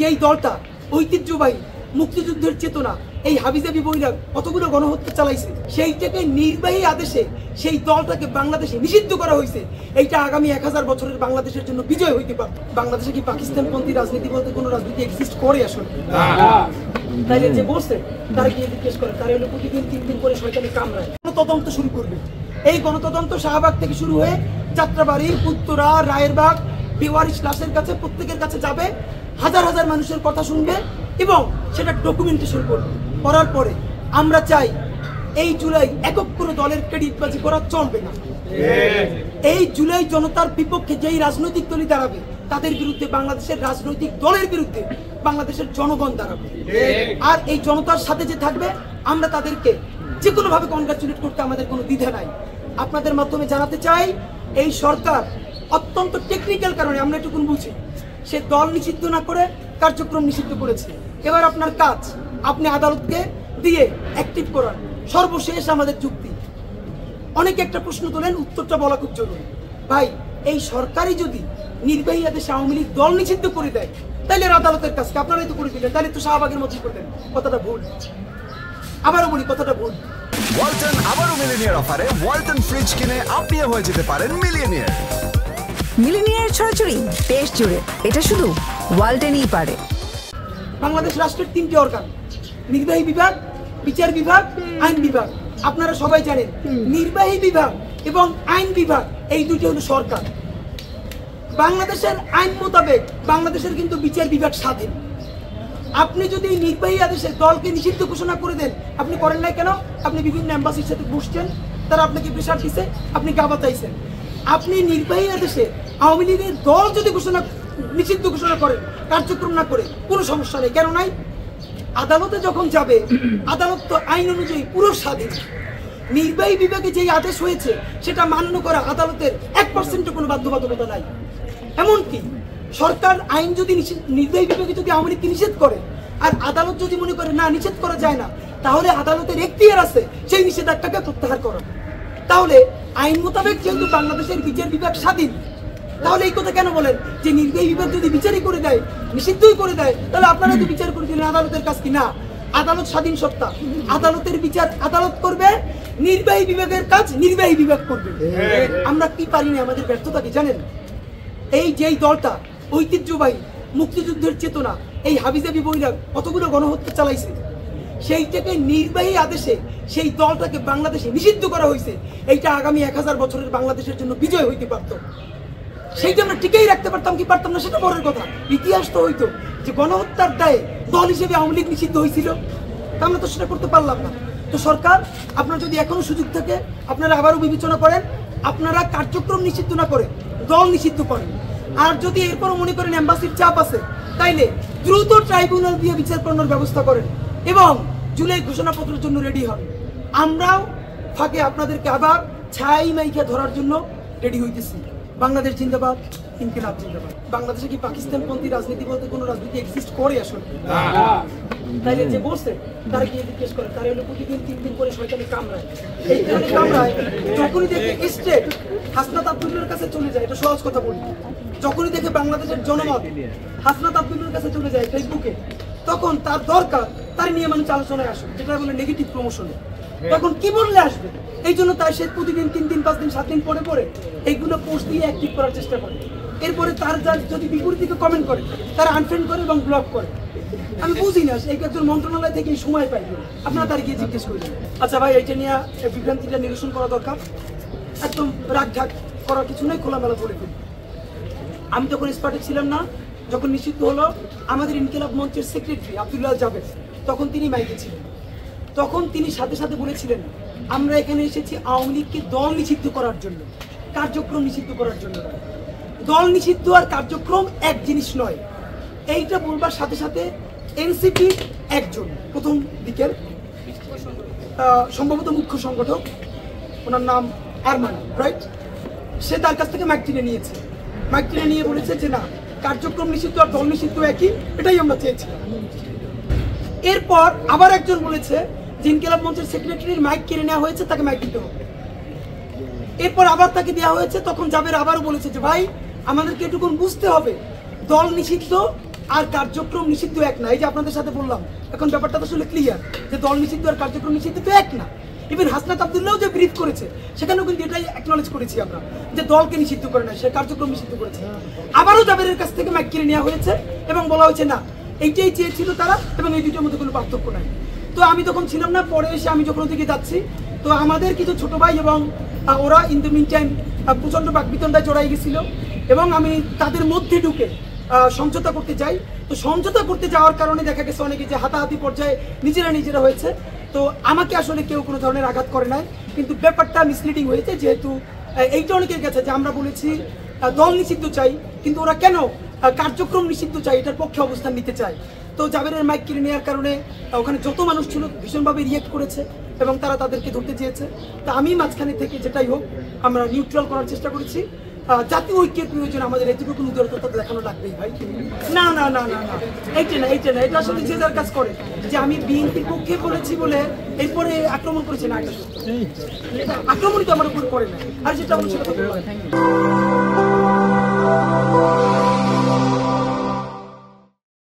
যেই দলটা ঐতিহ্যবাহী মুক্তিযুদ্ধের চেতনা এই হাবিজাবি বইরা কতগুলো গণহত্যা চালাইছে, সেইটাকে নির্বাহী আদেশে সেই দলটাকে বাংলাদেশে নিষিদ্ধ করা হয়েছে। এইটা আগামী 1000 বছরের বাংলাদেশের জন্য বিজয় হইতে পারত। বাংলাদেশে কি পাকিস্তানপন্থী রাজনীতি বলতে কোনো রাজনীতি এক্সিস্ট করে আসলে? তাইলে যে বলছে তারা গিয়ে জিজ্ঞেস করে, তারা হলো প্রতিদিন 3 দিন করে শয়তানি কামড়ায় গণতদন্ত শুরু করবে। এই গণতদন্ত শাহবাগ থেকে শুরু হয়ে যাত্রাবাড়ি, উত্তরা, রায়েরবাগ, বেওয়ারিশ লাশের কাছে প্রত্যেকের কাছে যাবে, হাজার হাজার মানুষের কথা শুনবে এবং সেটা ডকুমেন্টেশন করবে। করার পরে আমরা চাই এই জুলাই একক কোনো দলের ক্রেডিটবাজি করা চলবে না। এই জুলাই জনতার বিপক্ষে যেই রাজনৈতিক দলই দাঁড়াবে তাদের বিরুদ্ধে বাংলাদেশের রাজনৈতিক দলের বিরুদ্ধে বাংলাদেশের জনগণ দাঁড়াবে। আর এই জনতার সাথে যে থাকবে আমরা তাদেরকে যে কোনোভাবে কনগ্রাচুলেট করতে আমাদের কোনো দ্বিধা নাই। আপনাদের মাধ্যমে জানাতে চাই, এই সরকার অত্যন্ত টেকনিক্যাল কারণে আমরা এটুকুন বুঝি, সে দল নিষিদ্ধ না করে কার্যক্রম নিষিদ্ধ করেছে। এবার আপনার কাজ, আপনি আদালতকে দিয়ে অ্যাক্টিভ করান। সর্বশেষ আমাদের যুক্তি, অনেকে একটা প্রশ্ন তোলেন, উত্তরটা বলা খুব জরুরি। ভাই, এই সরকারই যদি নির্বাহী আদেশে আওয়ামী লীগ দল নিষিদ্ধ করে দেয় তাহলে আদালতের কাজকে আপনারাই তো করে দিলেন, তাহলে তো শাহবাগের মতোই করলেন। কথাটা ভুল, আবারও বলি কথাটা ভুল। ওয়ালটন আবারও মিলিনিয়ার অফারে ওয়ালটন ফ্রিজ কিনে আপনিও হয়ে যেতে পারেন মিলিয়নিয়ার। মিলিনিয়ার ছড়াছড়ি দেশ জুড়ে, এটা শুধু ওয়ালটনই পারে। বাংলাদেশ রাষ্ট্রের 3টি অর্গান, নির্বাহী বিভাগ, বিচার বিভাগ, আইন বিভাগ। আপনারা সবাই জানেন নির্বাহী বিভাগ এবং আইন বিভাগ এই দুটি হলো সরকার। বাংলাদেশের আইন মোতাবেক বাংলাদেশের কিন্তু বিচার বিভাগ স্বাধীন। আপনি যদি নির্বাহী আদেশে দলকে নিষিদ্ধ ঘোষণা করে দেন, আপনি করেন নাই কেন? আপনি বিভিন্ন এম্বাসির সাথে বসছেন, তারা আপনাকে প্রেশার দিচ্ছে, আপনি গাবা চাইছেন। আপনি নির্বাহী আদেশে আওয়ামী লীগের দল যদি নিষিদ্ধ ঘোষণা করেন, কার্যক্রম না করে, কোনো সমস্যা নেই। কেন নাই? আদালতে যখন যাবে, আদালত তো আইন অনুযায়ী পুরো স্বাধীন। নির্বাহী বিভাগে যেই আদেশ হয়েছে সেটা মান্য করা আদালতের 1% কোনো বাধ্যবাধকতা নাই। এমনকি সরকার আইন যদি নির্বাহী বিভাগে যদি আওয়ামী লীগকে নিষেধ করে আর আদালত যদি মনে করে না নিষেধ করা যায় না, তাহলে আদালতের এখতিয়ার আছে সেই নিষেধাজ্ঞাকে প্রত্যাহার করা। তাহলে আইন মোতাবেক যেহেতু বাংলাদেশের বিচার বিভাগ স্বাধীন, তাহলে এই কথা কেন বলেন যে নির্বাহী বিভাগ যদি বিচারই করে দেয়, নিষিদ্ধই করে দেয়, তাহলে আপনারা তো বিচার করে দিলেন, আদালতের কাজ কি? না, আদালত স্বাধীন সত্তা, আদালতের বিচার আদালত করবে, নির্বাহী বিভাগের কাজ নির্বাহী বিভাগ করবে। আমরা কি পারি না, আমাদের ব্যর্থতা কি জানেন? এই যেই দলটা ঐতিহ্যবাহী মুক্তিযুদ্ধের চেতনা এই হাবিজাবি বইরা কতগুলো গণহত্যা চালাইছে, সেইটাকে নির্বাহী আদেশে সেই দলটাকে বাংলাদেশে নিষিদ্ধ করা হয়েছে। এইটা আগামী 1000 বছরের বাংলাদেশের জন্য বিজয় হইতে পারত। সেইটা আমরা টিকেই রাখতে পারতাম কি পারতাম না সেটা পরের কথা। ইতিহাস তো হইতো যে গণহত্যার দায়ে দল হিসেবে আওয়ামী লীগ নিষিদ্ধ হয়েছিল, তা আমরা তো সেটা করতে পারলাম না। তো সরকার, আপনার যদি এখনো সুযোগ থাকে, আপনারা আবারও বিবেচনা করেন, আপনারা কার্যক্রম নিষিদ্ধ না করে দল নিষিদ্ধ করেন। আর যদি এরপরও মনে করেন এম্বাসির চাপ আছে, তাইলে দ্রুত ট্রাইব্যুনাল দিয়ে বিচার করানোর ব্যবস্থা করেন এবং জুলাই ঘোষণাপত্রের জন্য রেডি হন। আমরাও ফাঁকে আপনাদেরকে আবার ছাই মাইকে ধরার জন্য রেডি হইতেছি। বাংলাদেশ জিন্দাবাদ, ইনকিলাব জিন্দাবাদ। বাংলাদেশে কি পাকিস্তানপন্থী রাজনীতি বলতে কোনো রাজনীতি এক্সিস্ট করে আসলে? তাইলে যে বলছে তারা গিয়ে জিজ্ঞেস করে, তারা হলো প্রতিদিন 3 দিন করে শয়তানি কামড়ায়। এই কারণে কামড়ায়, যখনই দেখে স্টেট হাসনাত আব্দুল্লাহর কাছে চলে যায়, এটা সহজ কথা বলি, যখনই দেখে বাংলাদেশের জনমত হাসনাত আব্দুল্লাহর কাছে চলে যায় ফেসবুকে, তখন তার দরকার তার নিয়ে মানুষ আলোচনায় আসে, যেটা বলে নেগেটিভ প্রমোশনে। তখন কি বললে আসবে? এই জন্য তাই সে প্রতিদিন 3 দিন 5 দিন 7 দিন পরে পরে এইগুলো পোস্ট দিয়ে অ্যাক্টিভ করার চেষ্টা করে। এরপরে তার যার যদি বিপরীতে কমেন্ট করে, তারা আনফ্রেন্ড করে এবং ব্লক করে। আমি বুঝি না এই একজন মন্ত্রণালয় থেকে সময় পাই, আপনারা তার গিয়ে জিজ্ঞেস করবেন। আচ্ছা ভাই, এইটা নিয়ে বিভ্রান্তিটা নিরসন করা দরকার। একদম রাগ ঢাক করার কিছু নেই, খোলামেলা বলে ফেলি। আমি তখন স্পটে ছিলাম না, যখন নিষিদ্ধ হলো আমাদের ইনকিলাব মঞ্চের সেক্রেটারি আব্দুল্লাহ জাবেদ, তখন তিনি মাইকে ছিলেন। তখন তিনি সাথে সাথে বলেছিলেন, আমরা এখানে এসেছি আওয়ামী লীগকে দল নিষিদ্ধ করার জন্য, কার্যক্রম নিষিদ্ধ করার জন্য। দল নিষিদ্ধ আর কার্যক্রম এক জিনিস নয়। এইটা বলবার সাথে সাথে এনসিপি একজন প্রথম দিকের সম্ভবত মুখ্য সংগঠক, ওনার নাম আরমান, রাইট, সে তার কাছ থেকে মাইক টেনে নিয়েছে। মাইক টেনে নিয়ে বলেছে যে না, কার্যক্রম নিষিদ্ধ আর দল নিষিদ্ধ একই, এটাই আমরা চেয়েছিলাম। এরপর আবার একজন বলেছে যে ইনকিলাব মঞ্চের সেক্রেটারির মাইক কেড়ে নেওয়া হয়েছে, তাকে মাইক দিতে হবে। এরপর আবার তাকে দেওয়া হয়েছে, তখন জাবের আবারও বলেছে যে ভাই, আমাদেরকে এটুকুন বুঝতে হবে, দল নিষিদ্ধ আর কার্যক্রম নিষিদ্ধ এক না। এই যে আপনাদের সাথে বললাম, এখন ব্যাপারটা তো আসলে ক্লিয়ার যে দল নিষিদ্ধ আর কার্যক্রম নিষিদ্ধ তো এক না। ইভেন হাসনাত আব্দুল্লাহও যে ব্রিফ করেছে সেখানেও কিন্তু এটাই অ্যাকনলেজ করেছি আমরা, যে দলকে নিষিদ্ধ করে না, সে কার্যক্রম নিষিদ্ধ করেছে। আবারও জাবেরের কাছ থেকে মাইক কিনে নেওয়া হয়েছে এবং বলা হয়েছে না, এইটাই চেয়েছিল তারা এবং এই দুটোর মধ্যে কোনো পার্থক্য নাই। তো আমি তখন ছিলাম না, পরে এসে আমি যখন ওদিকে যাচ্ছি, তো আমাদের কিছু ছোট ভাই এবং ওরা ইন দ্য মিন টাইম প্রচণ্ড বাকবিতণ্ডায় জড়াই গেছিল এবং আমি তাদের মধ্যে ঢুকে সমঝোতা করতে চাই। তো সমঝোতা করতে যাওয়ার কারণে দেখা গেছে অনেকে যে হাতাহাতি পর্যায়ে নিজেরা হয়েছে। তো আমাকে আসলে কেউ কোনো ধরনের আঘাত করে নাই, কিন্তু ব্যাপারটা মিসলিডিং হয়েছে, যেহেতু এইটা অনেকের কাছে যে আমরা বলেছি দল নিষিদ্ধ চাই, কিন্তু ওরা কেন কার্যক্রম নিষিদ্ধ চাই এটার পক্ষে অবস্থান নিতে চায়। তো জাবেরের মাইক কিনে নেওয়ার কারণে ওখানে যত মানুষ ছিল ভীষণভাবে রিয়েক্ট করেছে এবং তারা তাদেরকে ধরতে চেয়েছে। তা আমি মাঝখানে থেকে যেটাই হোক আমরা নিউট্রাল করার চেষ্টা করেছি। জাতীয় ঐক্যের প্রয়োজন আমাদের এটুকু উদারতা দেখানো লাগবেই ভাই। না না না না না, এইটা না, এটা আসলে যে যার কাজ করে, যে আমি বিএনপির পক্ষে বলেছি বলে এরপরে আক্রমণ করেছে না, এটা আক্রমণই তো আমার উপর করে না, আর যেটা বলছি সেটা তো